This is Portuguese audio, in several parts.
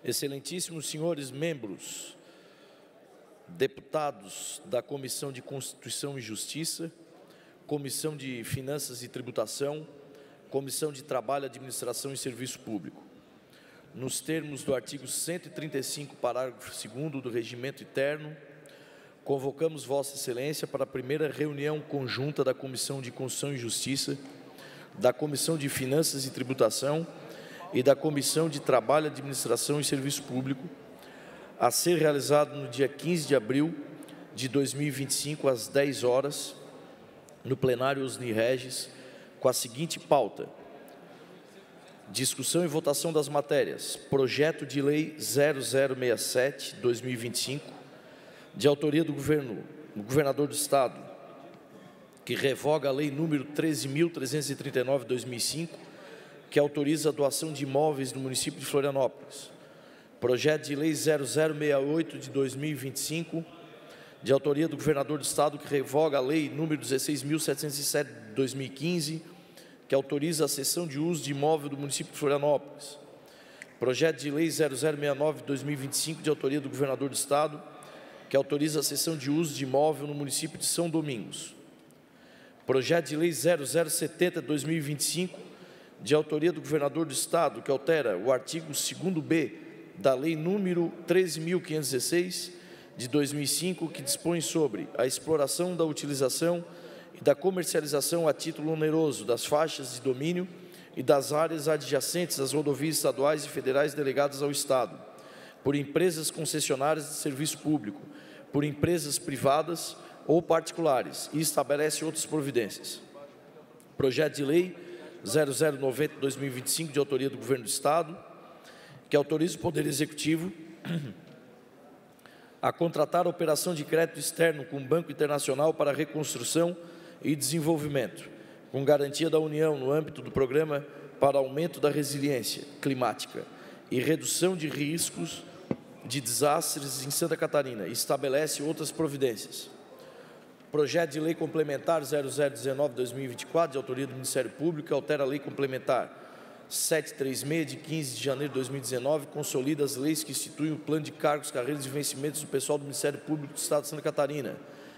Excelentíssimos senhores membros, deputados da Comissão de Constituição e Justiça, Comissão de Finanças e Tributação, Comissão de Trabalho, Administração e Serviço Público. Nos termos do artigo 135, parágrafo 2º do Regimento Interno, convocamos Vossa Excelência para a primeira reunião conjunta da Comissão de Constituição e Justiça, da Comissão de Finanças e Tributação e da Comissão de Trabalho, Administração e Serviço Público, a ser realizado no dia 15 de abril de 2025, às 10 horas, no plenário Osni Regis, com a seguinte pauta: discussão e votação das matérias: Projeto de Lei 0067/2025, de autoria do Governador do Estado, que revoga a Lei número 13.339/2005, que autoriza a doação de imóveis no município de Florianópolis. Projeto de Lei 0068/2025, de autoria do Governador do Estado, que revoga a Lei número 16.707/2015, que autoriza a cessão de uso de imóvel do município de Florianópolis. Projeto de Lei 0069/2025, de autoria do Governador do Estado, que autoriza a cessão de uso de imóvel no município de São Domingos. Projeto de Lei 0070/2025, de autoria do Governador do Estado, que altera o artigo 2º-B da Lei número 13.516, de 2005, que dispõe sobre a exploração da utilização e da comercialização a título oneroso das faixas de domínio e das áreas adjacentes às rodovias estaduais e federais delegadas ao Estado, por empresas concessionárias de serviço público, por empresas privadas ou particulares, e estabelece outras providências. Projeto de Lei 0090/2025, de autoria do Governo do Estado, que autoriza o Poder Executivo a contratar a operação de crédito externo com o Banco Internacional para reconstrução e desenvolvimento, com garantia da União no âmbito do Programa para Aumento da Resiliência Climática e Redução de Riscos de Desastres em Santa Catarina, e estabelece outras providências. Projeto de Lei Complementar 0019/2024, de autoria do Ministério Público, que altera a Lei Complementar 736, de 15 de janeiro de 2019, consolida as leis que instituem o Plano de Cargos, Carreiras e Vencimentos do pessoal do Ministério Público do Estado de Santa Catarina,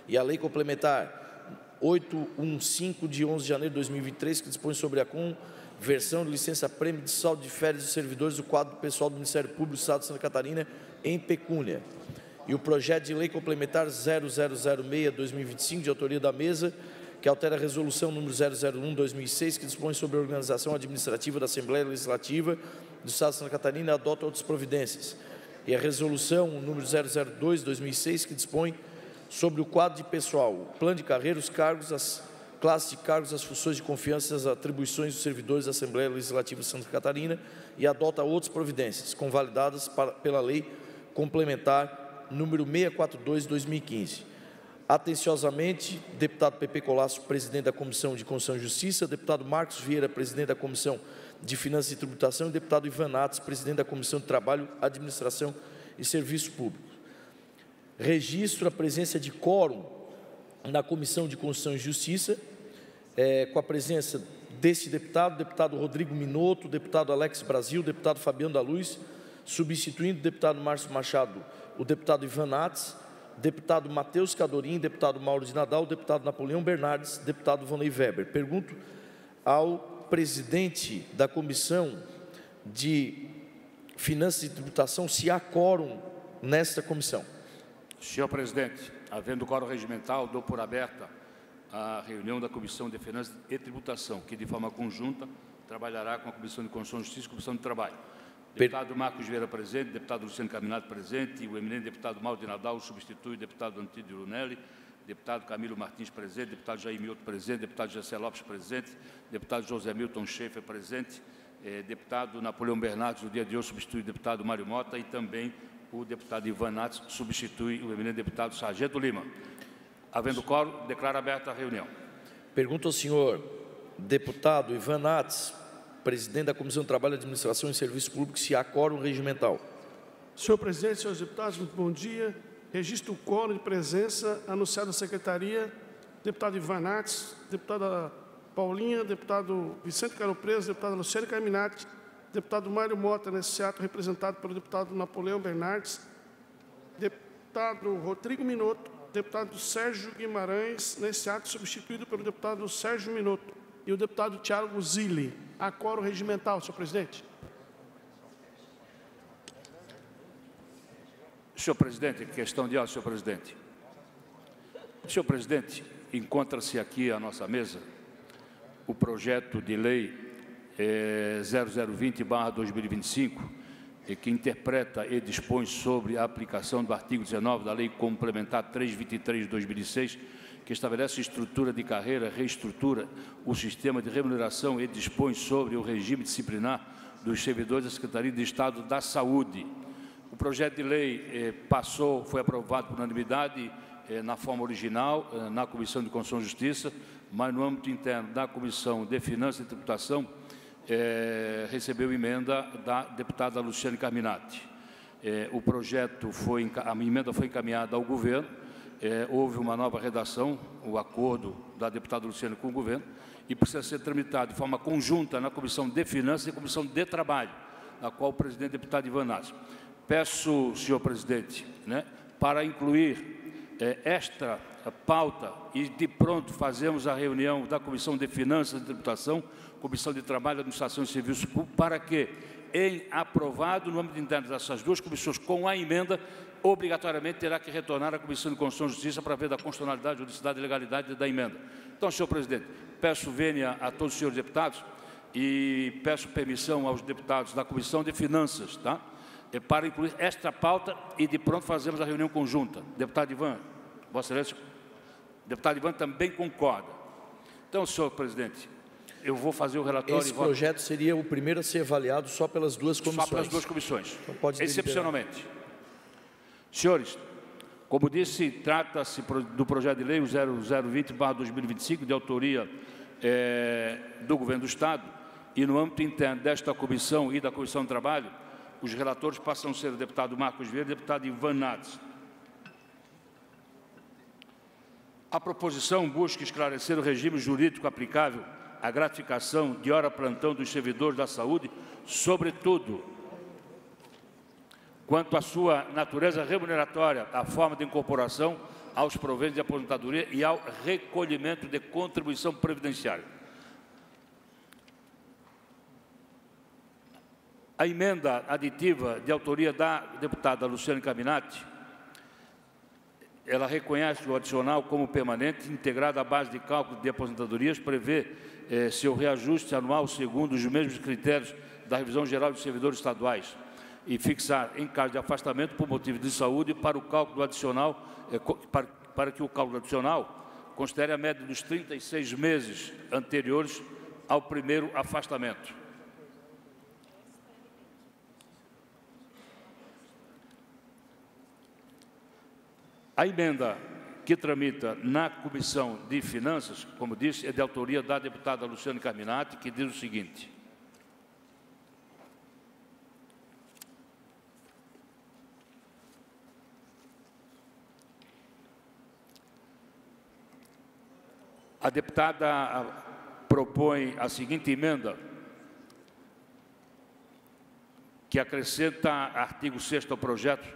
e a Lei Complementar 815, de 11 de janeiro de 2023, que dispõe sobre a conversão de licença-prêmio de saldo de férias dos servidores do quadro do pessoal do Ministério Público do Estado de Santa Catarina em pecúnia. E o projeto de Lei Complementar 0006/2025, de autoria da Mesa, que altera a Resolução número 001/2006, que dispõe sobre a organização administrativa da Assembleia Legislativa do Estado de Santa Catarina e adota outras providências. E a Resolução número 002/2006, que dispõe sobre o quadro de pessoal, o plano de carreira, os cargos, as classes de cargos, as funções de confiança e as atribuições dos servidores da Assembleia Legislativa de Santa Catarina, e adota outras providências, convalidadas pela Lei Complementar número 642/2015. Atenciosamente, deputado Pepe Colasso, presidente da Comissão de Constituição e Justiça, deputado Marcos Vieira, presidente da Comissão de Finanças e Tributação, e deputado Ivan Nates, presidente da Comissão de Trabalho, Administração e Serviço Público. Registro a presença de quórum na Comissão de Constituição e Justiça, com a presença deste deputado Rodrigo Minotto, deputado Alex Brasil, deputado Fabiano da Luz, substituindo o deputado Márcio Machado, o deputado Ivan Nates, deputado Matheus Cadorim, deputado Mauro de Nadal, deputado Napoleão Bernardes, deputado Vonei Weber. Pergunto ao presidente da Comissão de Finanças e Tributação se há quórum nesta comissão. Senhor presidente, havendo quórum regimental, dou por aberta a reunião da Comissão de Finanças e Tributação, que de forma conjunta trabalhará com a Comissão de Constituição e Justiça e Comissão de Trabalho. Deputado Marcos Vieira presente, deputado Luciano Caminado presente, e o eminente deputado Mauro de Nadal substitui o deputado Antídio Lunelli, deputado Camilo Martins presente, deputado Jair Milton presente, deputado José Lopes presente, deputado José Milton Schaefer presente, deputado Napoleão Bernardes, no dia de hoje, substitui o deputado Mário Mota, e também o deputado Ivan Nates substitui o eminente deputado Sargento Lima. Havendo quórum, declaro aberta a reunião. Pergunto ao senhor deputado Ivan Nates, presidente da Comissão de Trabalho, Administração e Serviço Público, se há quórum regimental. Senhor presidente, senhores deputados, muito bom dia. Registro o quórum de presença anunciado à secretaria, deputado Ivan Nates, deputada Paulinha, deputado Vicente Caro Preso, deputada Luciane Caminati, Deputado Mário Mota, nesse ato, representado pelo deputado Napoleão Bernardes. Deputado Rodrigo Minotto. Deputado Sérgio Guimarães, nesse ato, substituído pelo deputado Sérgio Minotto. E o deputado Tiago Zilli. Há quórum regimental, senhor presidente. Senhor presidente, questão de ordem, senhor presidente. Senhor presidente, encontra-se aqui à nossa mesa o projeto de lei 0020/2025, que interpreta e dispõe sobre a aplicação do artigo 19 da Lei Complementar 323 de 2006, que estabelece estrutura de carreira, reestrutura o sistema de remuneração e dispõe sobre o regime disciplinar dos servidores da Secretaria de Estado da Saúde. O projeto de lei foi aprovado por unanimidade na forma original, na Comissão de Constituição e Justiça, mas no âmbito interno da Comissão de Finanças e Tributação, recebeu emenda da deputada Luciane Carminati. A emenda foi encaminhada ao governo, houve uma nova redação, o acordo da deputada Luciane com o governo, e precisa ser tramitado de forma conjunta na Comissão de Finanças e Comissão de Trabalho, na qual o presidente deputado Ivan Nassi. Peço, senhor presidente, para incluir esta pauta e de pronto fazemos a reunião da Comissão de Finanças e Tributação, Comissão de Trabalho, Administração e Serviço Público, para que, em aprovado no âmbito interno dessas duas comissões com a emenda, obrigatoriamente terá que retornar à Comissão de Constituição e Justiça para ver da constitucionalidade, juridicidade e legalidade da emenda. Então, senhor presidente, peço vênia a todos os senhores deputados e peço permissão aos deputados da Comissão de Finanças, para incluir esta pauta e de pronto fazemos a reunião conjunta. Deputado Ivan, Vossa Excelência, deputado Ivan também concorda. Então, senhor presidente, eu vou fazer o relatório... Esse projeto seria o primeiro a ser avaliado só pelas duas comissões. Só pelas duas comissões, então, pode excepcionalmente. Senhores, como disse, trata-se do projeto de lei 0020/2025, de autoria do Governo do Estado, e no âmbito interno desta comissão e da Comissão de Trabalho, os relatores passam a ser o deputado Marcos Vieira e o deputado Ivan Nassi. A proposição busca esclarecer o regime jurídico aplicável à gratificação de hora-plantão dos servidores da saúde, sobretudo quanto à sua natureza remuneratória, à forma de incorporação aos proventos de aposentadoria e ao recolhimento de contribuição previdenciária. A emenda aditiva de autoria da deputada Luciane Carminati, ela reconhece o adicional como permanente, integrado à base de cálculo de aposentadorias, prevê seu reajuste anual segundo os mesmos critérios da Revisão Geral de Servidores Estaduais e fixar, em caso de afastamento por motivo de saúde, para o cálculo adicional, para que o cálculo adicional considere a média dos 36 meses anteriores ao primeiro afastamento. A emenda que tramita na Comissão de Finanças, como disse, é de autoria da deputada Luciane Carminati, que diz o seguinte: a deputada propõe a seguinte emenda, que acrescenta artigo 6º ao projeto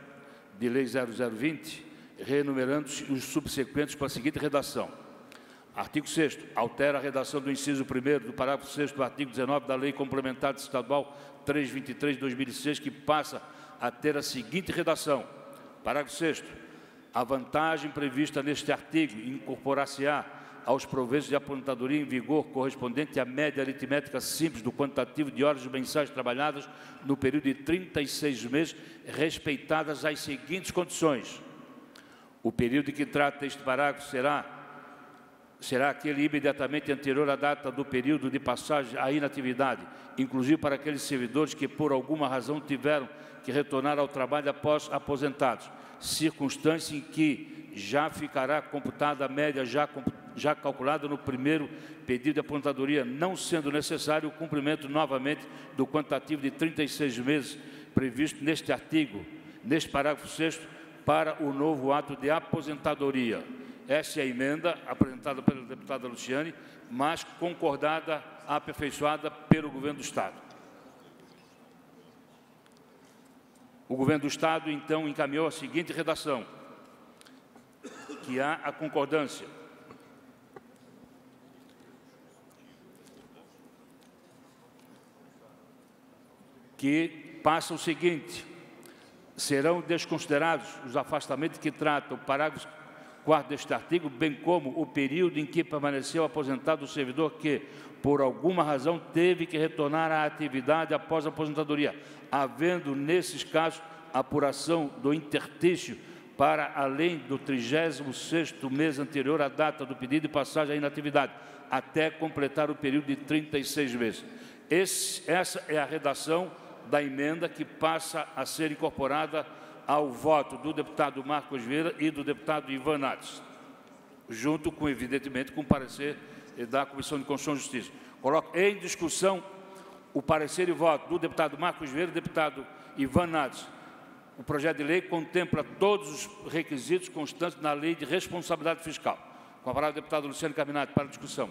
de lei 0020, renumerando-se os subsequentes com a seguinte redação. Artigo 6º. Altera a redação do inciso 1º do parágrafo 6º do artigo 19 da Lei Complementar Estadual 323 de 2006, que passa a ter a seguinte redação. Parágrafo 6º. A vantagem prevista neste artigo incorporar-se-á aos proventos de aposentadoria em vigor correspondente à média aritmética simples do quantitativo de horas mensais trabalhadas no período de 36 meses, respeitadas as seguintes condições. O período de que trata este parágrafo será aquele imediatamente anterior à data do período de passagem à inatividade, inclusive para aqueles servidores que, por alguma razão, tiveram que retornar ao trabalho após aposentados, circunstância em que já ficará computada a média já calculada no primeiro pedido de aposentadoria, não sendo necessário o cumprimento novamente do quantitativo de 36 meses previsto neste artigo, neste parágrafo 6º, para o novo ato de aposentadoria. Essa é a emenda apresentada pela deputada Luciane, mas concordada, aperfeiçoada pelo Governo do Estado. O Governo do Estado, então, encaminhou a seguinte redação, que há a concordância. Que passa o seguinte: serão desconsiderados os afastamentos que tratam o parágrafo 4º deste artigo, bem como o período em que permaneceu aposentado o servidor que, por alguma razão, teve que retornar à atividade após a aposentadoria, havendo, nesses casos, apuração do interstício para além do 36º mês anterior à data do pedido de passagem à inatividade, até completar o período de 36 meses. Essa é a redação da emenda que passa a ser incorporada ao voto do deputado Marcos Vieira e do deputado Ivan Nades, junto com, evidentemente, com o parecer da Comissão de Constituição e Justiça. Coloco em discussão o parecer e voto do deputado Marcos Vieira e do deputado Ivan Nades. O projeto de lei contempla todos os requisitos constantes na Lei de Responsabilidade Fiscal. Com a palavra, o deputado Luciano Carminati, para a discussão.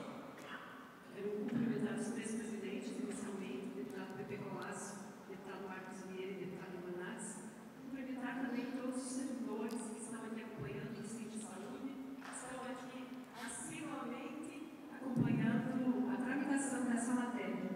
Quero cumprimentar os três presidentes, inicialmente, o deputado Pepe Colasso, o deputado Marcos Vieira e o deputado Ivan Nades. Cumprimentar também todos os servidores que estão aqui acompanhando o Centro de Saúde, que estão aqui assiduamente acompanhando a tramitação dessa matéria.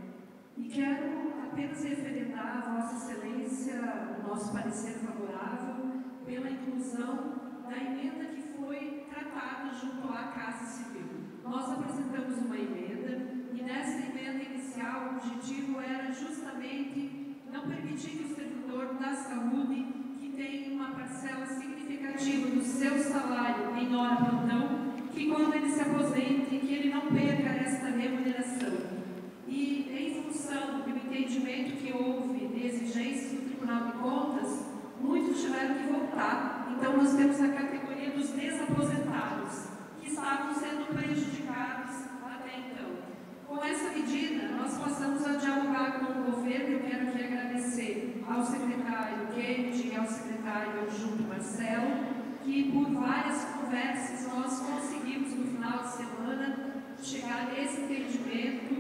E quero apenas referendar a Vossa Excelência o nosso parecer favorável pela inclusão da emenda que foi tratada junto à Casa Civil. Nós apresentamos uma emenda e nessa emenda inicial o objetivo era justamente não permitir que o servidor da saúde, que tem uma parcela significativa do seu salário em hora plantão, que quando ele se aposente, que ele não perca esta remuneração. E em função do entendimento que houve de exigências do Tribunal de Contas, muitos tiveram que voltar. Então, nós temos a categoria dos desaposentados, que estavam sendo prejudicados até então. Com essa medida, nós passamos a dialogar com o governo. Eu quero aqui agradecer ao secretário Kennedy e ao secretário adjunto Marcelo, que por várias conversas nós conseguimos, no final de semana, chegar nesse entendimento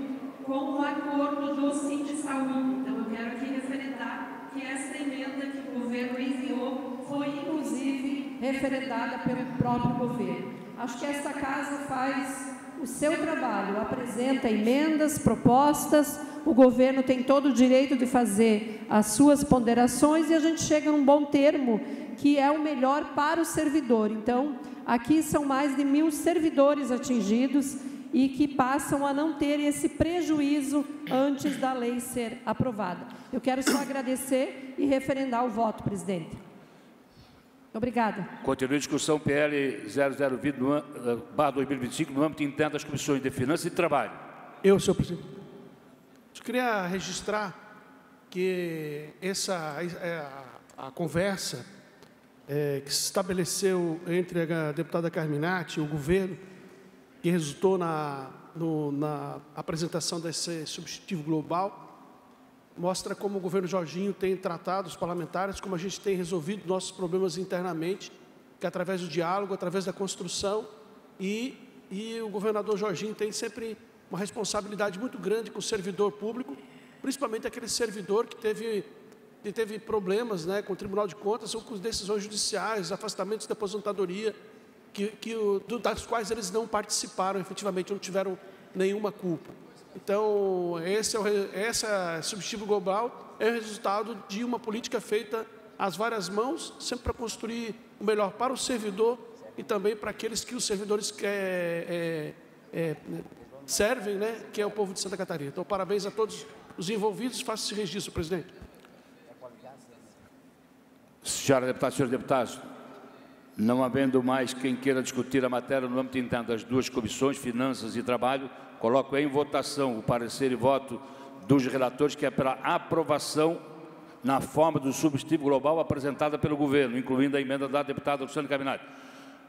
com o acordo do Centro de Saúde. Então, eu quero aqui referendar que essa emenda que o governo enviou foi, inclusive, referendada pelo próprio governo. Acho que esta casa faz o seu trabalho, apresenta emendas, propostas, o governo tem todo o direito de fazer as suas ponderações e a gente chega num bom termo, que é o melhor para o servidor. Então, aqui são mais de 1.000 servidores atingidos e que passam a não ter esse prejuízo antes da lei ser aprovada. Eu quero só agradecer e referendar o voto, presidente. Obrigada. Continua a discussão PL 0020/2025 no âmbito interno das comissões de Finanças e Trabalho. Senhor presidente. Eu queria registrar que a conversa que se estabeleceu entre a deputada Carminati e o governo, que resultou na apresentação desse substitutivo global, mostra como o governo Jorginho tem tratado os parlamentares, como a gente tem resolvido nossos problemas internamente, que através do diálogo, através da construção, e o governador Jorginho tem sempre uma responsabilidade muito grande com o servidor público, principalmente aquele servidor que teve problemas, né, com o Tribunal de Contas ou com decisões judiciais, afastamentos de aposentadoria, das quais eles não participaram efetivamente, não tiveram nenhuma culpa. Então, esse substitutivo global é o resultado de uma política feita às várias mãos, sempre para construir o melhor para o servidor e também para aqueles que os servidores servem, né, que é o povo de Santa Catarina. Então, parabéns a todos os envolvidos. Faço esse registro, presidente. Senhora deputada, senhores deputados, não havendo mais quem queira discutir a matéria no âmbito interno das duas comissões, Finanças e Trabalho, coloco em votação o parecer e voto dos relatores, que é pela aprovação na forma do substitutivo global apresentada pelo governo, incluindo a emenda da deputada Luciana Carminati.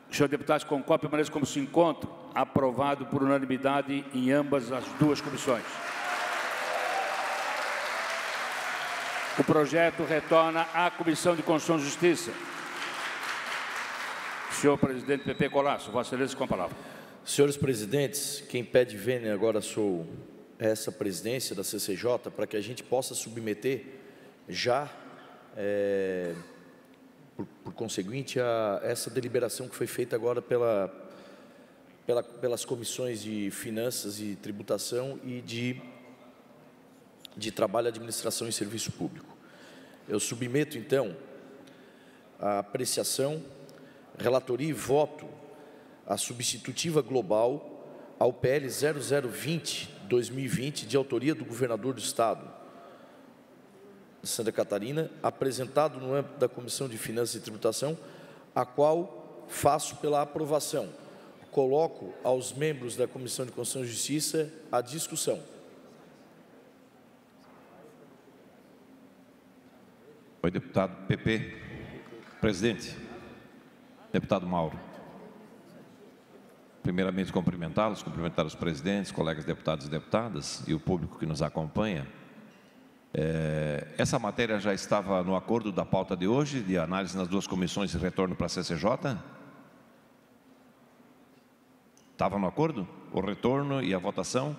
Os senhores deputados concordam, permaneçam como se encontram, aprovado por unanimidade em ambas as duas comissões. O projeto retorna à Comissão de Constituição e Justiça. Senhor presidente Pepe Colasso, Vossa Excelência, com a palavra. Senhores presidentes, quem pede vênia agora sou essa presidência da CCJ, para que a gente possa submeter já por conseguinte, a essa deliberação que foi feita agora pelas comissões de Finanças e Tributação e de Trabalho, Administração e Serviço Público. Eu submeto, então, a apreciação, relatoria e voto a substitutiva global ao PL 0020/2020, de autoria do governador do Estado de Santa Catarina, apresentado no âmbito da Comissão de Finanças e Tributação, a qual faço pela aprovação. Coloco aos membros da Comissão de Constituição e Justiça a discussão. Oi, deputado PP. Presidente, deputado Mauro. Primeiramente, cumprimentar os presidentes, colegas deputados e deputadas e o público que nos acompanha. Essa matéria já estava no acordo da pauta de hoje, de análise nas duas comissões e retorno para a CCJ? Estava no acordo? O retorno e a votação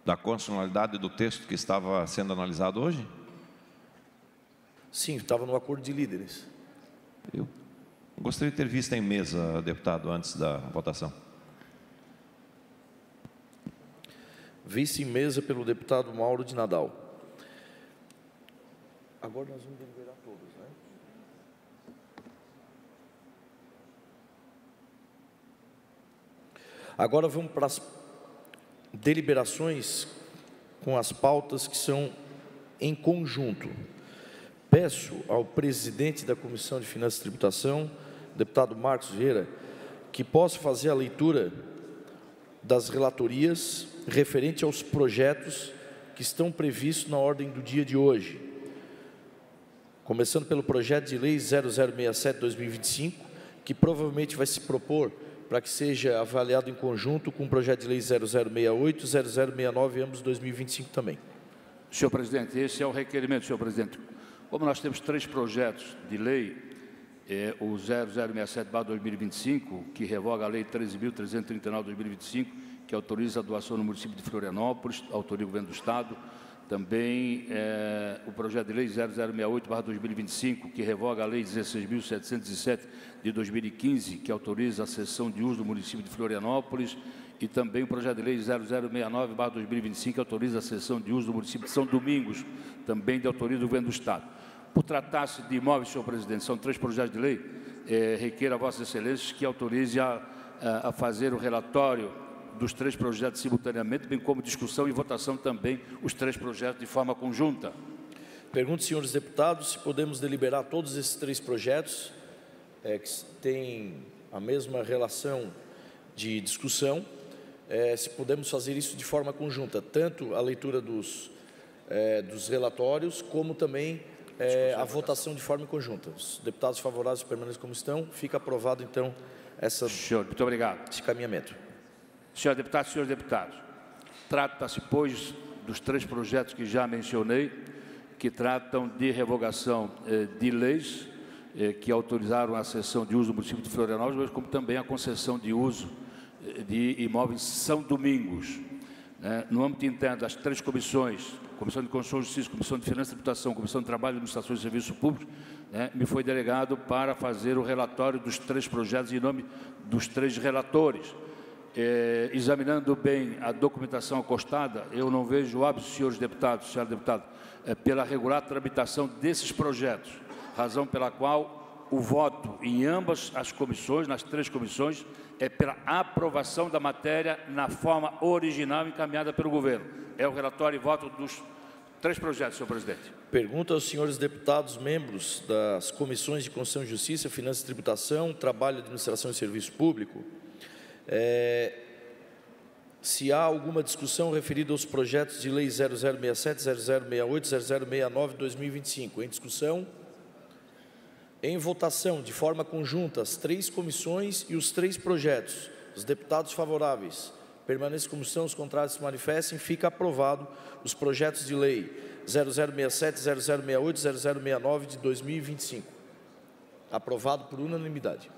da constitucionalidade do texto que estava sendo analisado hoje? Sim, estava no acordo de líderes. Eu gostaria de ter visto em mesa, deputado, antes da votação. Vice em mesa pelo deputado Mauro de Nadal. Agora nós vamos deliberar todos, né? Agora vamos para as deliberações com as pautas que são em conjunto. Peço ao presidente da Comissão de Finanças e Tributação, deputado Marcos Vieira, que possa fazer a leitura das relatorias referente aos projetos que estão previstos na ordem do dia de hoje. Começando pelo projeto de lei 0067/2025, que provavelmente vai se propor para que seja avaliado em conjunto com o projeto de lei 0068 e 0069, ambos 2025 também. Senhor presidente, esse é o requerimento, senhor presidente. Como nós temos 3 projetos de lei, o 0067/2025, que revoga a lei 13.339/2025, que autoriza a doação no município de Florianópolis, autoria do governo do Estado. Também o projeto de lei 0068/2025, que revoga a lei 16.707 de 2015, que autoriza a cessão de uso do município de Florianópolis. E também o projeto de lei 0069/2025, que autoriza a cessão de uso do município de São Domingos, também de autoria do governo do Estado. Por tratar-se de imóveis, senhor presidente, são 3 projetos de lei, requer a vossas excelências que autorize a fazer o relatório dos 3 projetos simultaneamente, bem como discussão e votação também os 3 projetos de forma conjunta. Pergunto, senhores deputados, se podemos deliberar todos esses 3 projetos, que têm a mesma relação de discussão, se podemos fazer isso de forma conjunta, tanto a leitura dos relatórios, como também a votação de forma conjunta. Os deputados favoráveis permanecem como estão. Fica aprovado, então, Senhor, muito obrigado. Esse caminhamento. Senhor deputado, senhores deputados, trata-se, pois, dos 3 projetos que já mencionei, que tratam de revogação de leis que autorizaram a cessão de uso do município de Florianópolis, como também a concessão de uso de imóveis São Domingos. No âmbito interno das 3 comissões, Comissão de Constituição e Justiça, Comissão de Finanças e Tributação, Comissão de Trabalho, Administração e Serviços Públicos, me foi delegado para fazer o relatório dos 3 projetos em nome dos 3 relatores. Examinando bem a documentação acostada, eu não vejo óbvio, senhores deputados, senhora deputada, pela regular tramitação desses projetos, razão pela qual o voto em ambas as comissões, nas 3 comissões, é pela aprovação da matéria na forma original encaminhada pelo governo. É o relatório e voto dos 3 projetos, senhor presidente. Pergunto aos senhores deputados, membros das comissões de Constituição e Justiça, Finanças e Tributação, Trabalho, Administração e Serviço Público, se há alguma discussão referida aos projetos de lei 0067, 0068, 0069, 2025. Em discussão? Em votação, de forma conjunta, as 3 comissões e os 3 projetos. Os deputados favoráveis permaneçam como estão, os contrários se manifestem. Fica aprovado os projetos de lei 0067, 0068, 0069 de 2025. Aprovado por unanimidade.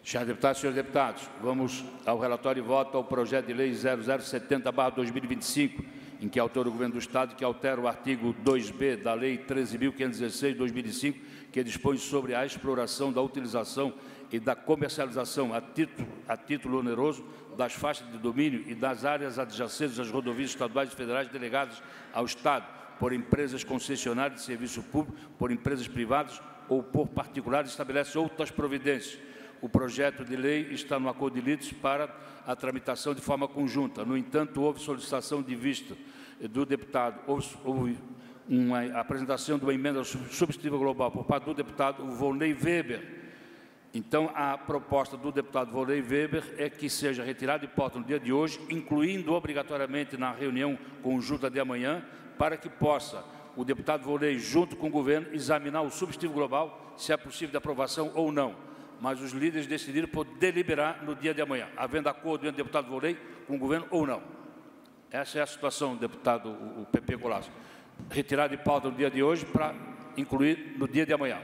Senhores deputados, senhores deputados, vamos ao relatório e voto ao projeto de lei 0070/2025, em que altera o Governo do Estado, que altera o artigo 2b da Lei 13.516 de 2005, que dispõe sobre a exploração, da utilização e da comercialização a título oneroso das faixas de domínio e das áreas adjacentes às rodovias estaduais e federais delegadas ao Estado por empresas concessionárias de serviço público, por empresas privadas ou por particulares, estabelece outras providências. O projeto de lei está no acordo de lides para a tramitação de forma conjunta. No entanto, houve solicitação de vista do deputado, houve uma apresentação de uma emenda substitutiva global por parte do deputado Volney Weber. Então, a proposta do deputado Volney Weber é que seja retirada de pauta no dia de hoje, incluindo obrigatoriamente na reunião conjunta de amanhã, para que possa o deputado Volney, junto com o governo, examinar o substitutivo global, se é possível de aprovação ou não. Mas os líderes decidiram por deliberar no dia de amanhã, havendo acordo entre o deputado Volney com o governo ou não. Essa é a situação, deputado o PP Colasso. Retirar de pauta no dia de hoje para incluir no dia de amanhã.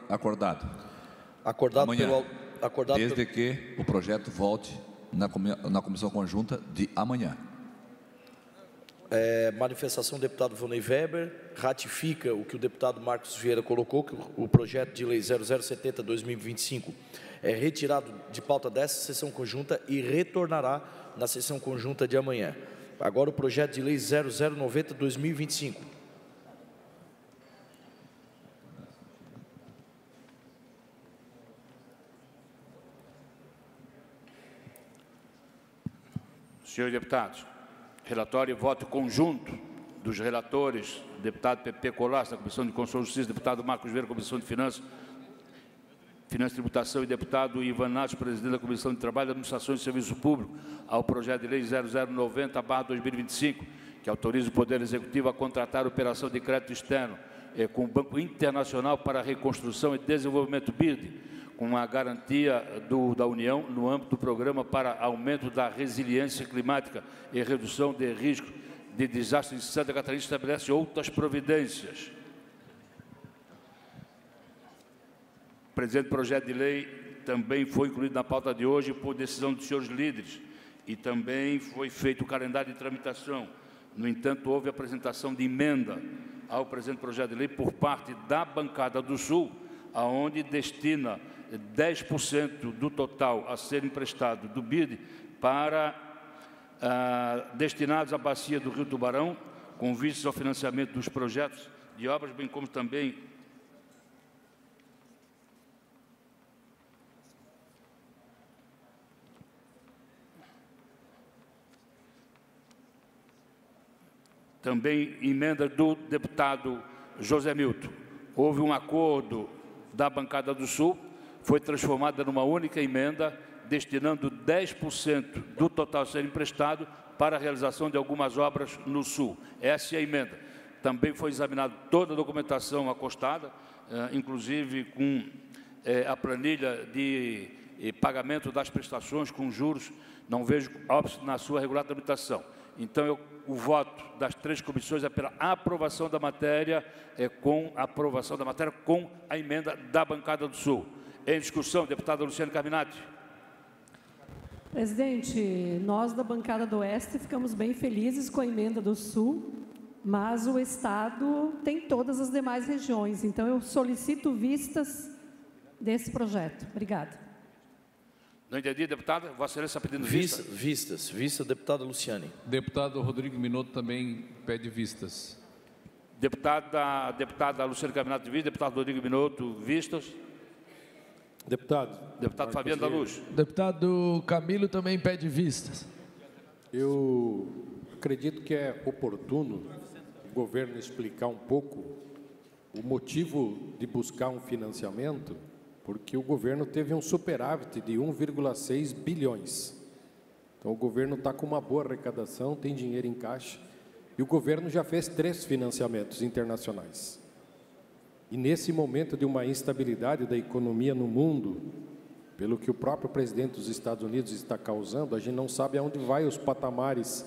Acordado. Acordado amanhã, acordado desde que o projeto volte na comissão conjunta de amanhã. Manifestação do deputado Volney Weber, ratifica o que o deputado Marcos Vieira colocou, que o projeto de lei 0070-2025 é retirado de pauta dessa sessão conjunta e retornará na sessão conjunta de amanhã. Agora o projeto de lei 0090-2025. Senhores deputados, relatório e voto conjunto dos relatores, deputado PP Colasso, da Comissão de Constituição e Justiça, deputado Marcos Vieira, Comissão de Finanças e Tributação, e deputado Ivan Nath, presidente da Comissão de Trabalho, Administração e Serviço Público, ao projeto de lei 0090/2025, que autoriza o Poder Executivo a contratar operação de crédito externo com o Banco Internacional para a Reconstrução e Desenvolvimento BIRD, com a garantia da União no âmbito do Programa para Aumento da Resiliência Climática e Redução de Risco de Desastres em Santa Catarina, estabelece outras providências. O presente projeto de lei também foi incluído na pauta de hoje por decisão dos senhores líderes e também foi feito o calendário de tramitação. No entanto, houve apresentação de emenda ao presente projeto de lei por parte da bancada do Sul, aonde destina 10% do total a ser emprestado do BID para destinados à bacia do Rio Tubarão, com vistas ao financiamento dos projetos de obras, bem como também emenda do deputado José Milton. Houve um acordo da bancada do Sul, foi transformada numa única emenda, destinando 10% do total a ser emprestado para a realização de algumas obras no Sul. Essa é a emenda. Também foi examinada toda a documentação acostada, inclusive com a planilha de pagamento das prestações com juros. Não vejo óbice na sua regular tramitação. Então, o voto das três comissões é pela aprovação da matéria, com a emenda da bancada do Sul. Em discussão, deputada Luciane Carminati. Presidente, nós da bancada do Oeste ficamos bem felizes com a emenda do Sul, mas o Estado tem todas as demais regiões, então eu solicito vistas desse projeto. Obrigada. Não entendi, deputada? Vossa Excelência está pedindo Vista, deputada Luciane. Deputado Rodrigo Minotto também pede vistas. Deputada Luciane Carminati, vista. Deputado Rodrigo Minotto, vistas. Deputado Fabiano da Luz. Deputado Camilo também pede vistas. Eu acredito que é oportuno o governo explicar um pouco o motivo de buscar um financiamento, porque o governo teve um superávit de 1,6 bilhões. Então, o governo está com uma boa arrecadação, tem dinheiro em caixa, e o governo já fez 3 financiamentos internacionais. E nesse momento de uma instabilidade da economia no mundo, pelo que o próprio presidente dos Estados Unidos está causando, a gente não sabe aonde vai os patamares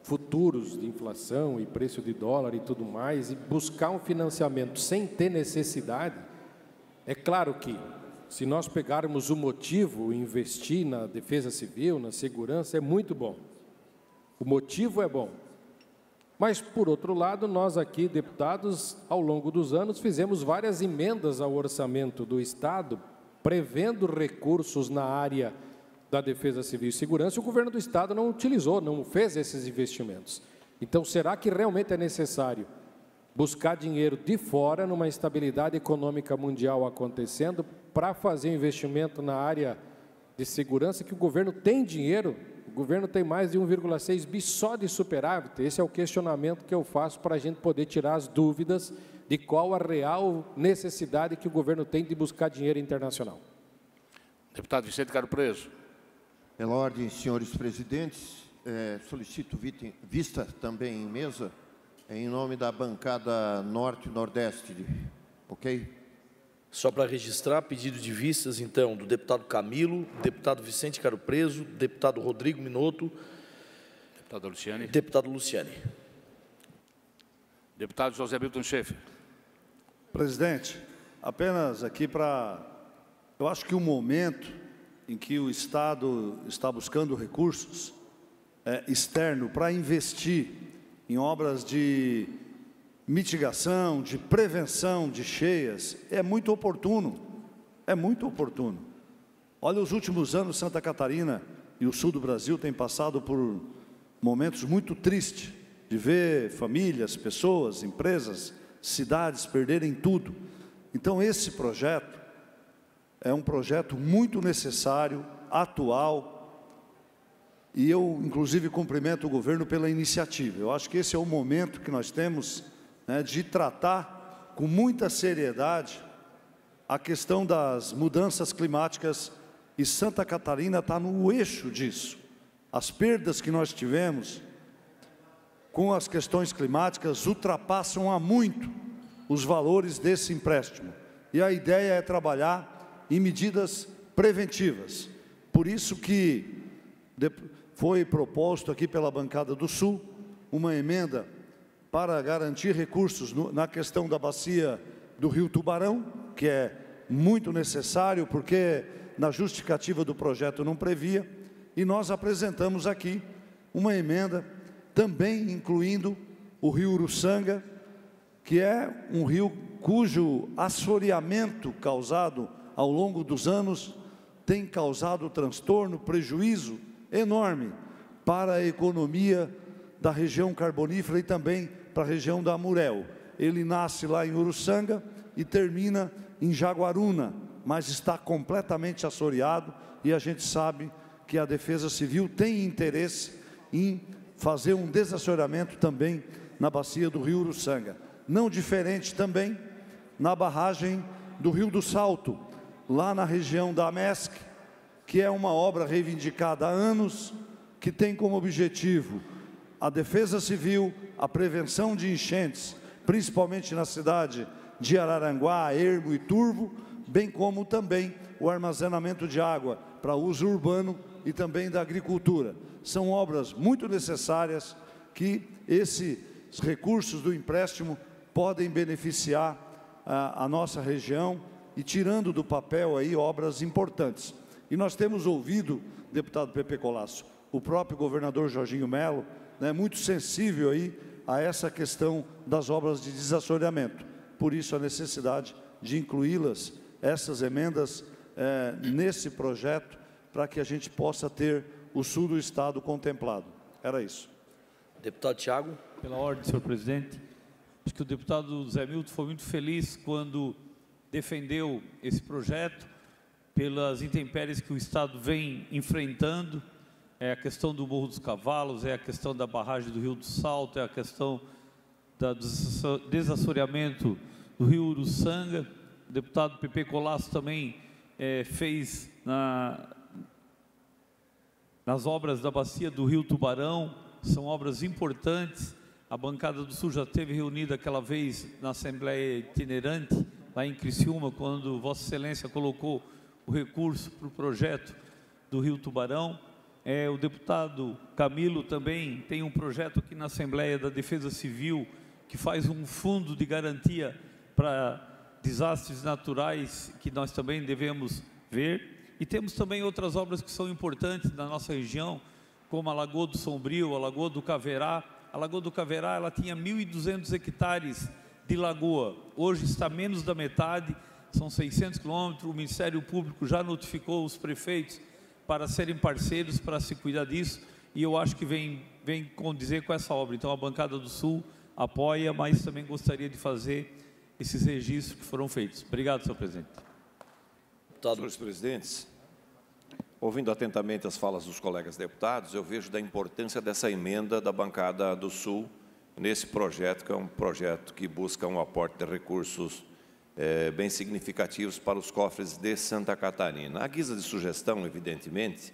futuros de inflação e preço de dólar e tudo mais, e buscar um financiamento sem ter necessidade. É claro que, se nós pegarmos o motivo, investir na defesa civil, na segurança, é muito bom. O motivo é bom. Mas, por outro lado, nós aqui, deputados, ao longo dos anos, fizemos várias emendas ao orçamento do Estado, prevendo recursos na área da Defesa Civil e Segurança, e o governo do Estado não utilizou, não fez esses investimentos. Então, será que realmente é necessário buscar dinheiro de fora, numa instabilidade econômica mundial acontecendo, para fazer investimento na área de segurança, que o governo tem dinheiro? O governo tem mais de 1,6 bi só de superávit. Esse é o questionamento que eu faço para a gente poder tirar as dúvidas de qual a real necessidade que o governo tem de buscar dinheiro internacional. Deputado Vicente Caro Preso. Pela ordem, senhores presidentes, solicito vista também em mesa, em nome da bancada Norte e Nordeste, ok? Só para registrar, pedido de vistas, então, do deputado Camilo, deputado Vicente Caro Preso, deputado Rodrigo Minotto, deputado Luciane. Deputado Luciane. Deputado José Milton Schaeffer. Presidente, apenas aqui para... Eu acho que o momento em que o Estado está buscando recursos externos para investir em obras de mitigação, de prevenção de cheias, é muito oportuno. É muito oportuno. Olha, os últimos anos, Santa Catarina e o sul do Brasil têm passado por momentos muito tristes de ver famílias, pessoas, empresas, cidades perderem tudo. Então, esse projeto é um projeto muito necessário, atual, e eu, inclusive, cumprimento o governo pela iniciativa. Eu acho que esse é o momento que nós temos, né, de tratar com muita seriedade a questão das mudanças climáticas, e Santa Catarina está no eixo disso. As perdas que nós tivemos com as questões climáticas ultrapassam há muito os valores desse empréstimo. E a ideia é trabalhar em medidas preventivas. Por isso que foi proposto aqui pela bancada do Sul uma emenda para garantir recursos na questão da bacia do Rio Tubarão, que é muito necessário, porque na justificativa do projeto não previa, e nós apresentamos aqui uma emenda também incluindo o Rio Uruçanga, que é um rio cujo assoreamento causado ao longo dos anos tem causado transtorno, prejuízo enorme para a economia da região carbonífera e também para a região da Amurel. Ele nasce lá em Uruçanga e termina em Jaguaruna, mas está completamente assoreado, e a gente sabe que a Defesa Civil tem interesse em fazer um desassoreamento também na bacia do Rio Uruçanga. Não diferente também na barragem do Rio do Salto, lá na região da AMESC, que é uma obra reivindicada há anos, que tem como objetivo a defesa civil, a prevenção de enchentes, principalmente na cidade de Araranguá, Ermo e Turvo, bem como também o armazenamento de água para uso urbano e também da agricultura. São obras muito necessárias que esses recursos do empréstimo podem beneficiar a nossa região e tirando do papel aí obras importantes. E nós temos ouvido, deputado Pepe Colasso, o próprio governador Jorginho Melo, né, muito sensível aí a essa questão das obras de desassoreamento. Por isso a necessidade de incluí-las, essas emendas, nesse projeto, para que a gente possa ter o sul do estado contemplado. Era isso. Deputado Tiago. Pela ordem, senhor presidente. Acho que o deputado Zé Milton foi muito feliz quando defendeu esse projeto pelas intempéries que o Estado vem enfrentando. É a questão do Morro dos Cavalos, é a questão da barragem do Rio do Salto, é a questão do desassoreamento do Rio Uruçanga. O deputado Pepe Colasso também fez nas obras da bacia do Rio Tubarão, são obras importantes. A bancada do Sul já esteve reunida aquela vez na Assembleia Itinerante, lá em Criciúma, quando Vossa Excelência colocou o recurso para o projeto do Rio Tubarão. O deputado Camilo também tem um projeto aqui na Assembleia da Defesa Civil, que faz um fundo de garantia para desastres naturais, que nós também devemos ver. E temos também outras obras que são importantes na nossa região, como a Lagoa do Sombrio, a Lagoa do Caverá, A Lagoa do Caverá, ela tinha 1.200 hectares de lagoa, hoje está menos da metade, são 600 quilômetros. O Ministério Público já notificou os prefeitos para serem parceiros, para se cuidar disso, e eu acho que vem condizer com essa obra. Então a bancada do Sul apoia, mas também gostaria de fazer esses registros que foram feitos. Obrigado, senhor presidente. Senhores presidentes, ouvindo atentamente as falas dos colegas deputados, eu vejo da importância dessa emenda da bancada do Sul nesse projeto, que é um projeto que busca um aporte de recursos bem significativos para os cofres de Santa Catarina. À guisa de sugestão, evidentemente,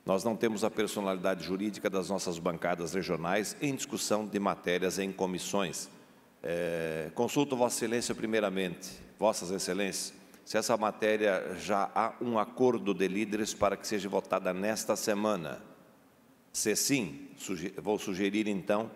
nós não temos a personalidade jurídica das nossas bancadas regionais em discussão de matérias em comissões. Consulto Vossa Excelência primeiramente, Vossas Excelências, se essa matéria já há um acordo de líderes para que seja votada nesta semana. Se sim, vou sugerir então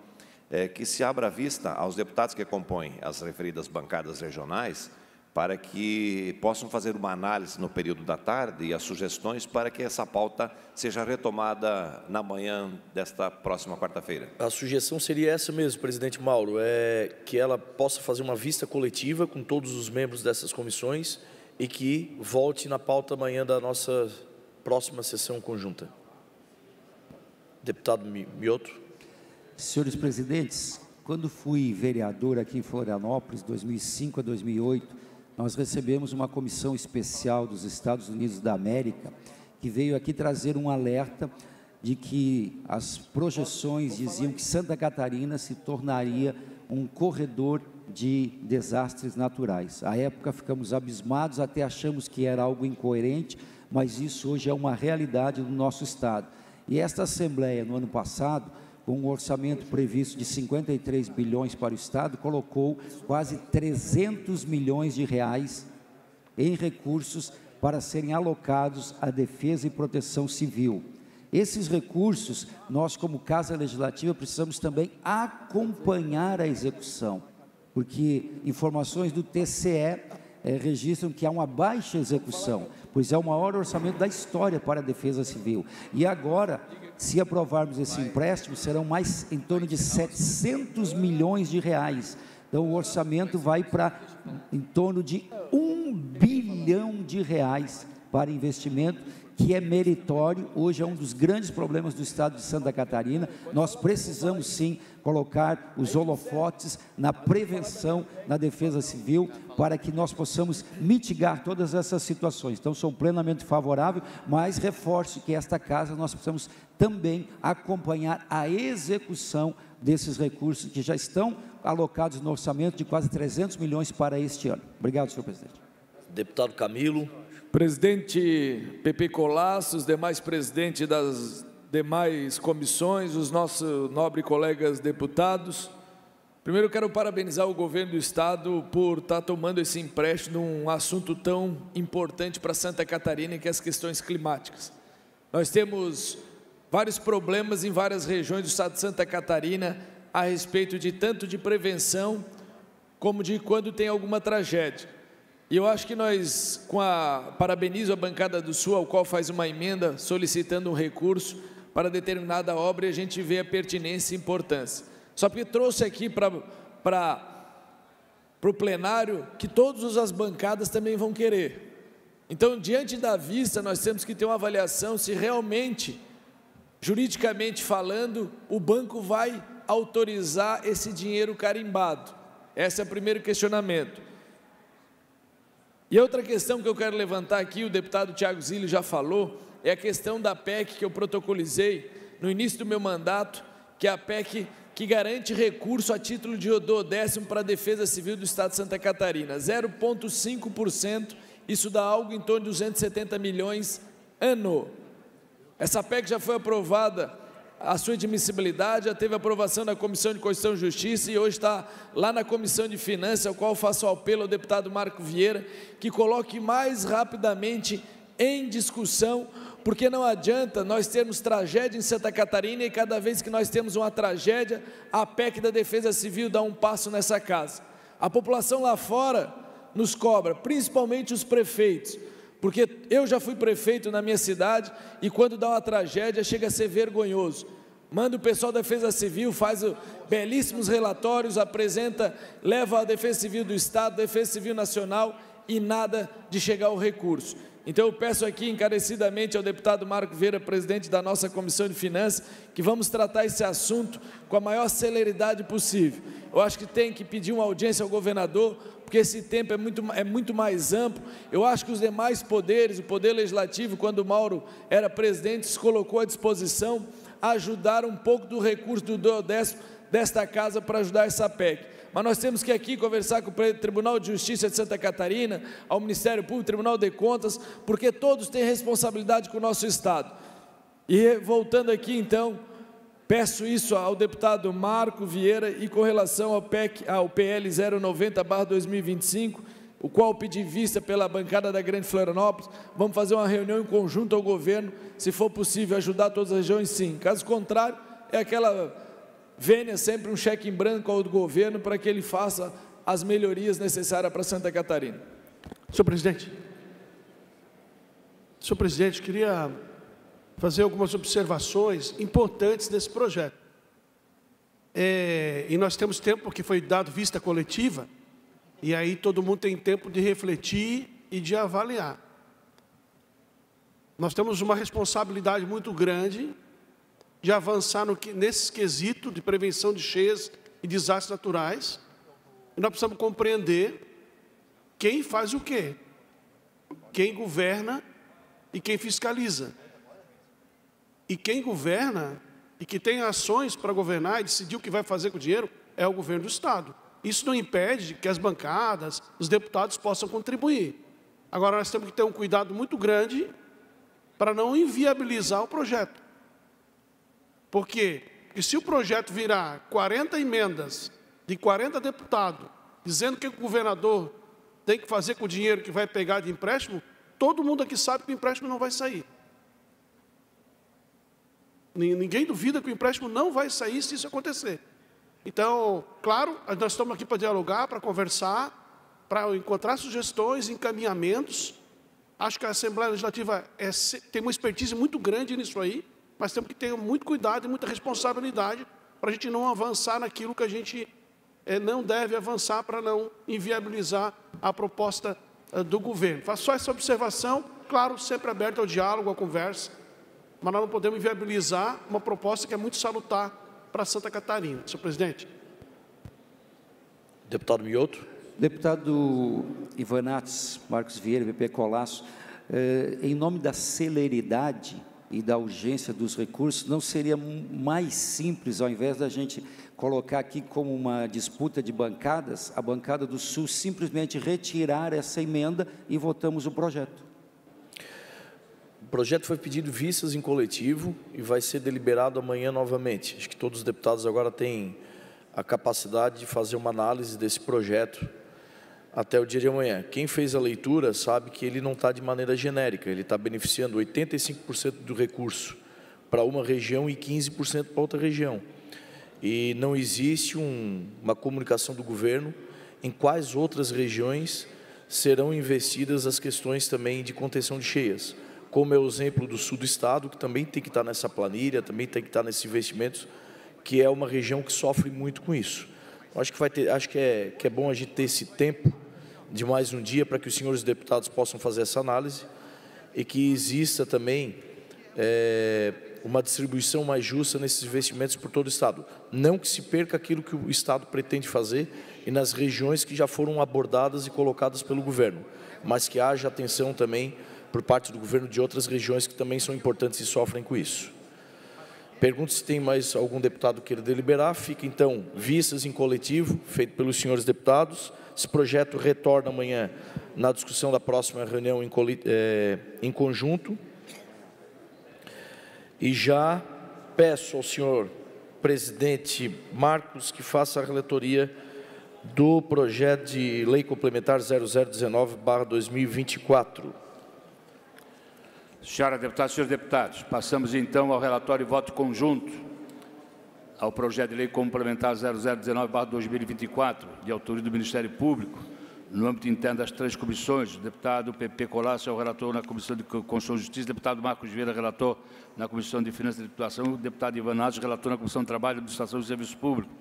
que se abra vista aos deputados que compõem as referidas bancadas regionais para que possam fazer uma análise no período da tarde e as sugestões para que essa pauta seja retomada na manhã desta próxima quarta-feira. A sugestão seria essa mesmo, presidente Mauro, que ela possa fazer uma vista coletiva com todos os membros dessas comissões e que volte na pauta amanhã da nossa próxima sessão conjunta. Deputado Mioto. Senhores presidentes, quando fui vereador aqui em Florianópolis, 2005 a 2008, nós recebemos uma comissão especial dos Estados Unidos da América, que veio aqui trazer um alerta de que as projeções diziam que Santa Catarina se tornaria um corredor de desastres naturais. À época ficamos abismados, até achamos que era algo incoerente, mas isso hoje é uma realidade no nosso Estado. E esta Assembleia, no ano passado, com um orçamento previsto de 53 bilhões para o Estado, colocou quase 300 milhões de reais em recursos para serem alocados à defesa e proteção civil. Esses recursos, nós como Casa Legislativa precisamos também acompanhar a execução, porque informações do TCE registram que há uma baixa execução, pois é o maior orçamento da história para a defesa civil. E agora, se aprovarmos esse empréstimo, serão mais em torno de 700 milhões de reais. Então, o orçamento vai para em torno de 1 bilhão de reais para investimento, que é meritório. Hoje é um dos grandes problemas do Estado de Santa Catarina. Nós precisamos, sim, colocar os holofotes na prevenção, na defesa civil, para que nós possamos mitigar todas essas situações. Então, sou plenamente favorável, mas reforço que esta casa nós precisamos também acompanhar a execução desses recursos que já estão alocados no orçamento de quase 300 milhões para este ano. Obrigado, senhor presidente. Deputado Camilo. Presidente Pepe Colasso, os demais presidentes das demais comissões, os nossos nobres colegas deputados. Primeiro, eu quero parabenizar o governo do Estado por estar tomando esse empréstimo num assunto tão importante para Santa Catarina, que é as questões climáticas. Nós temos vários problemas em várias regiões do Estado de Santa Catarina a respeito de tanto de prevenção como de quando tem alguma tragédia. E eu acho que nós, parabenizo a bancada do Sul, ao qual faz uma emenda solicitando um recurso para determinada obra, e a gente vê a pertinência e importância. Só porque trouxe aqui para o plenário que todas as bancadas também vão querer. Então, diante da vista, nós temos que ter uma avaliação se realmente, juridicamente falando, o banco vai autorizar esse dinheiro carimbado. Esse é o primeiro questionamento. E outra questão que eu quero levantar aqui, o deputado Tiago Zilli já falou, é a questão da PEC que eu protocolizei no início do meu mandato, que é a PEC que garante recurso a título de duodécimo para a defesa civil do Estado de Santa Catarina, 0,5%, isso dá algo em torno de 270 milhões ano. Essa PEC já foi aprovada, a sua admissibilidade já teve aprovação na Comissão de Constituição e Justiça e hoje está lá na Comissão de Finanças, ao qual faço apelo ao deputado Marco Vieira, que coloque mais rapidamente em discussão, porque não adianta nós termos tragédia em Santa Catarina e cada vez que nós temos uma tragédia, a PEC da Defesa Civil dá um passo nessa casa. A população lá fora nos cobra, principalmente os prefeitos, porque eu já fui prefeito na minha cidade e quando dá uma tragédia chega a ser vergonhoso. manda o pessoal da Defesa Civil, faz belíssimos relatórios, apresenta, leva a Defesa Civil do Estado, Defesa Civil Nacional e nada de chegar ao recurso. Então eu peço aqui encarecidamente ao deputado Marco Vieira, presidente da nossa Comissão de Finanças, que vamos tratar esse assunto com a maior celeridade possível. Eu acho que tem que pedir uma audiência ao governador, porque esse tempo é muito mais amplo. Eu acho que os demais poderes, o Poder Legislativo, quando o Mauro era presidente, se colocou à disposição, ajudar um pouco do recurso do 10º desta casa para ajudar essa PEC. Mas nós temos que aqui conversar com o Tribunal de Justiça de Santa Catarina, ao Ministério Público, Tribunal de Contas, porque todos têm responsabilidade com o nosso Estado. E voltando aqui, então, peço isso ao deputado Marco Vieira e com relação ao PL 090/2025, o qual pedi vista pela bancada da Grande Florianópolis, vamos fazer uma reunião em conjunto ao governo, se for possível ajudar todas as regiões, sim. Caso contrário, é aquela vênia, sempre um cheque em branco ao governo para que ele faça as melhorias necessárias para Santa Catarina. Senhor presidente, queria fazer algumas observações importantes desse projeto. E nós temos tempo, porque foi dado vista coletiva, e aí todo mundo tem tempo de refletir e de avaliar. Nós temos uma responsabilidade muito grande de avançar nesse quesito de prevenção de cheias e desastres naturais. E nós precisamos compreender quem faz o quê, quem governa e quem fiscaliza. E quem governa e que tem ações para governar e decidir o que vai fazer com o dinheiro é o governo do Estado. Isso não impede que as bancadas, os deputados possam contribuir. Agora, nós temos que ter um cuidado muito grande para não inviabilizar o projeto. Por quê? Porque se o projeto virar 40 emendas de 40 deputados, dizendo que o governador tem que fazer com o dinheiro que vai pegar de empréstimo, todo mundo aqui sabe que o empréstimo não vai sair. Ninguém duvida que o empréstimo não vai sair se isso acontecer. Então, claro, nós estamos aqui para dialogar, para conversar, para encontrar sugestões, encaminhamentos. Acho que a Assembleia Legislativa tem uma expertise muito grande nisso aí, mas temos que ter muito cuidado e muita responsabilidade para a gente não avançar naquilo que a gente não deve avançar para não inviabilizar a proposta do governo. Faço só essa observação, claro, sempre aberto ao diálogo, à conversa, mas nós não podemos inviabilizar uma proposta que é muito salutar para Santa Catarina. Senhor presidente. Deputado Mioto. Deputado Ivanates, Marcos Vieira, PP Colasso, em nome da celeridade e da urgência dos recursos, não seria mais simples, ao invés da gente colocar aqui como uma disputa de bancadas, a bancada do Sul simplesmente retirar essa emenda e votamos o projeto? O projeto foi pedido vistas em coletivo e vai ser deliberado amanhã novamente. Acho que todos os deputados agora têm a capacidade de fazer uma análise desse projeto até o dia de amanhã. Quem fez a leitura sabe que ele não está de maneira genérica, ele está beneficiando 85% do recurso para uma região e 15% para outra região. E não existe uma comunicação do governo em quais outras regiões serão investidas as questões também de contenção de cheias, como é o exemplo do sul do estado, que também tem que estar nessa planilha, também tem que estar nesses investimentos, que é uma região que sofre muito com isso. Acho que é bom a gente ter esse tempo de mais um dia para que os senhores deputados possam fazer essa análise e que exista também uma distribuição mais justa nesses investimentos por todo o Estado. Não que se perca aquilo que o Estado pretende fazer e nas regiões que já foram abordadas e colocadas pelo governo, mas que haja atenção também por parte do governo de outras regiões que também são importantes e sofrem com isso. Pergunto se tem mais algum deputado que queira deliberar. Fica, então, vistas em coletivo, feito pelos senhores deputados. Esse projeto retorna amanhã na discussão da próxima reunião em conjunto. E já peço ao senhor presidente Marcos que faça a relatoria do projeto de lei complementar 0019/2024. Senhora deputada, senhores deputados, passamos então ao relatório e voto conjunto ao projeto de lei complementar 0019/2024, de autoria do Ministério Público, no âmbito interno das 3 comissões, o deputado Pepe Colasso é o relator na Comissão de Constituição e Justiça, o deputado Marcos Vieira, relator na Comissão de Finanças e Tributação, o deputado Ivan Natos, relator na Comissão de Trabalho, Administração e Serviço Público.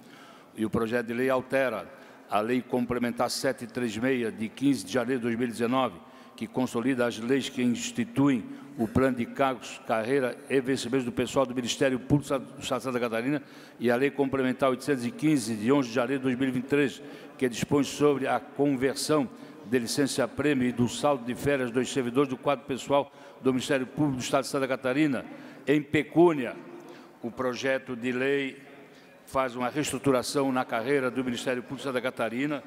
E o projeto de lei altera a Lei Complementar 736, de 15 de janeiro de 2019, que consolida as leis que instituem o plano de cargos, carreira e vencimentos do pessoal do Ministério Público do Estado de Santa Catarina, e a Lei Complementar 815, de 11 de janeiro de 2023, que dispõe sobre a conversão de licença-prêmio e do saldo de férias dos servidores do quadro pessoal do Ministério Público do Estado de Santa Catarina em pecúnia. O projeto de lei faz uma reestruturação na carreira do Ministério Público de Santa Catarina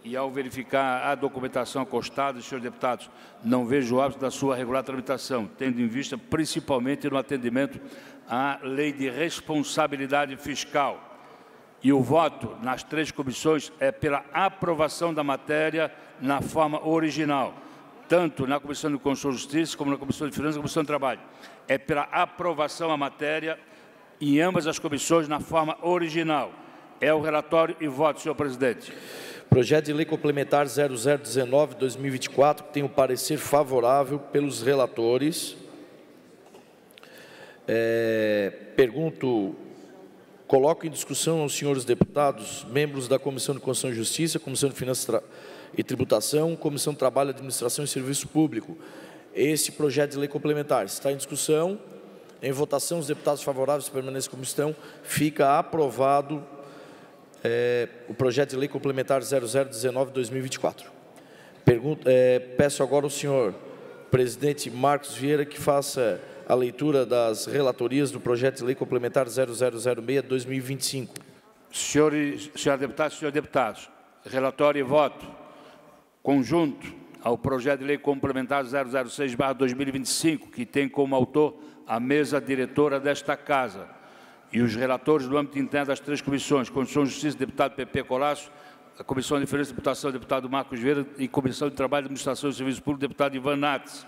e, ao verificar a documentação acostada, senhores deputados, não vejo o hábito da sua regular tramitação, tendo em vista principalmente no atendimento à lei de responsabilidade fiscal. E o voto nas 3 comissões é pela aprovação da matéria na forma original, tanto na Comissão de Constituição e Justiça, como na Comissão de Finanças e Comissão de Trabalho. É pela aprovação da matéria em ambas as comissões na forma original. É o relatório e voto, senhor presidente. Projeto de Lei Complementar 0019/2024, que tem o parecer favorável pelos relatores. Coloco em discussão aos senhores deputados, membros da Comissão de Constituição e Justiça, Comissão de Finanças e Tributação, Comissão de Trabalho, Administração e Serviço Público. Esse projeto de lei complementar está em discussão. Em votação, os deputados favoráveis permanecem como estão. Fica aprovado o projeto de lei complementar 0019/2024. Peço agora ao senhor presidente Marcos Vieira que faça a leitura das relatorias do projeto de lei complementar 0006/2025. Senhores deputados, relatório e voto conjunto ao projeto de lei complementar 006/2025, que tem como autor a mesa diretora desta Casa e os relatores do âmbito interno das 3 comissões, Constituição e Justiça, deputado Pepe Colasso, a Comissão de Finanças e Tributação, deputado Marcos Vieira, e Comissão de Trabalho, Administração e Serviço Público, deputado Ivan Natos.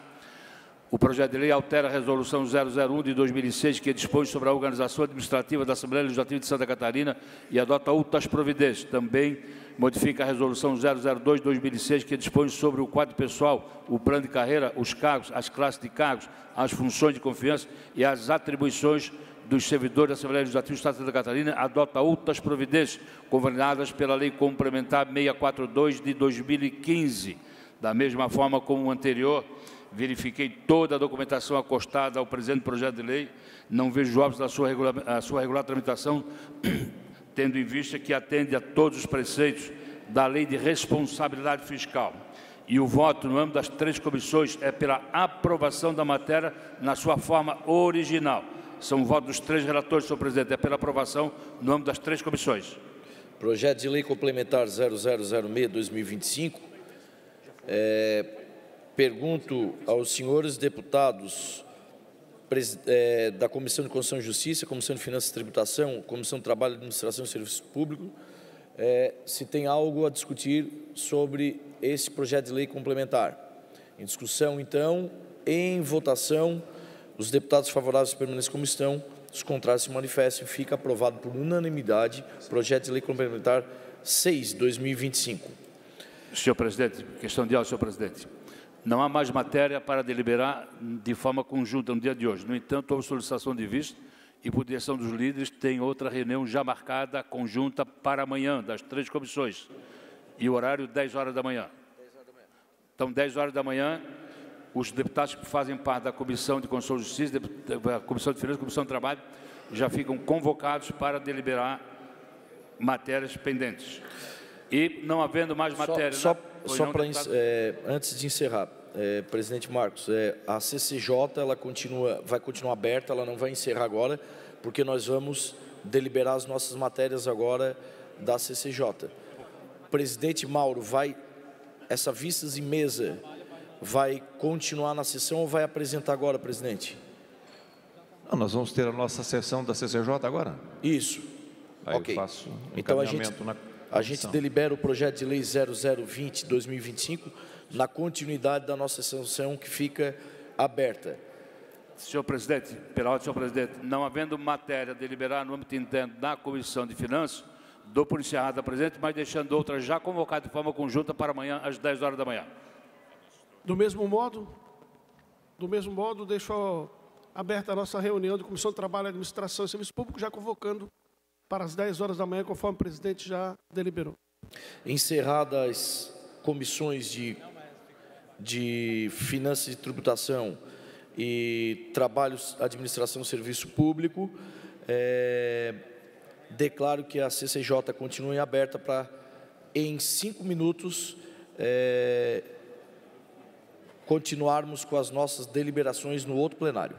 O projeto de lei altera a Resolução 001 de 2006, que dispõe sobre a organização administrativa da Assembleia Legislativa de Santa Catarina e adota outras providências. Também modifica a Resolução 002 de 2006, que dispõe sobre o quadro pessoal, o plano de carreira, os cargos, as classes de cargos, as funções de confiança e as atribuições dos servidores da Assembleia Legislativa do Estado de Santa Catarina, adota outras providências governadas pela Lei Complementar 642 de 2015. Da mesma forma como o anterior, verifiquei toda a documentação acostada ao presente projeto de lei, não vejo óbitos da sua regular tramitação, tendo em vista que atende a todos os preceitos da Lei de Responsabilidade Fiscal. E o voto no âmbito das 3 comissões é pela aprovação da matéria na sua forma original. São votos dos 3 relatores, senhor presidente, é pela aprovação no âmbito das 3 comissões. Projeto de lei complementar 0006/2025. Pergunto aos senhores deputados da Comissão de Constituição e Justiça, Comissão de Finanças e Tributação, Comissão de Trabalho, Administração e Serviço Público, se tem algo a discutir sobre esse projeto de lei complementar. Em discussão, então, em votação, os deputados favoráveis permanecem como estão, os contrários se manifestem, fica aprovado por unanimidade projeto de lei complementar 6/2025. Senhor presidente, questão de ordem, senhor presidente. Não há mais matéria para deliberar de forma conjunta no dia de hoje. No entanto, houve solicitação de vista e, por direção dos líderes, tem outra reunião já marcada, conjunta, para amanhã, das 3 comissões. E o horário, 10 horas da manhã. Então, 10 horas da manhã, os deputados que fazem parte da Comissão de Constituição e Justiça, da Comissão de Finanças e Comissão de Trabalho, já ficam convocados para deliberar matérias pendentes. E, não havendo mais matéria... Antes de encerrar, presidente Marcos, a CCJ vai continuar aberta, ela não vai encerrar agora, porque nós vamos deliberar as nossas matérias agora da CCJ. Presidente Mauro, essa vistas em mesa vai continuar na sessão ou vai apresentar agora, presidente? Não, nós vamos ter a nossa sessão da CCJ agora? Isso. Aí ok. Eu faço um então a gente delibera o projeto de lei 0020/2025 na continuidade da nossa sessão que fica aberta. Senhor presidente, pela ordem, senhor presidente, não havendo matéria deliberada no âmbito interno da Comissão de Finanças, Dou por encerrada, presidente, mas deixando outra já convocada de forma conjunta para amanhã, às 10 horas da manhã. Do mesmo modo, deixo aberta a nossa reunião de Comissão de Trabalho, Administração e Serviço Público, já convocando para as 10 horas da manhã, conforme o presidente já deliberou. Encerradas as comissões de Finanças e Tributação e Trabalhos, Administração e Serviço Público, declaro que a CCJ continue aberta para, em 5 minutos, continuarmos com as nossas deliberações no outro plenário.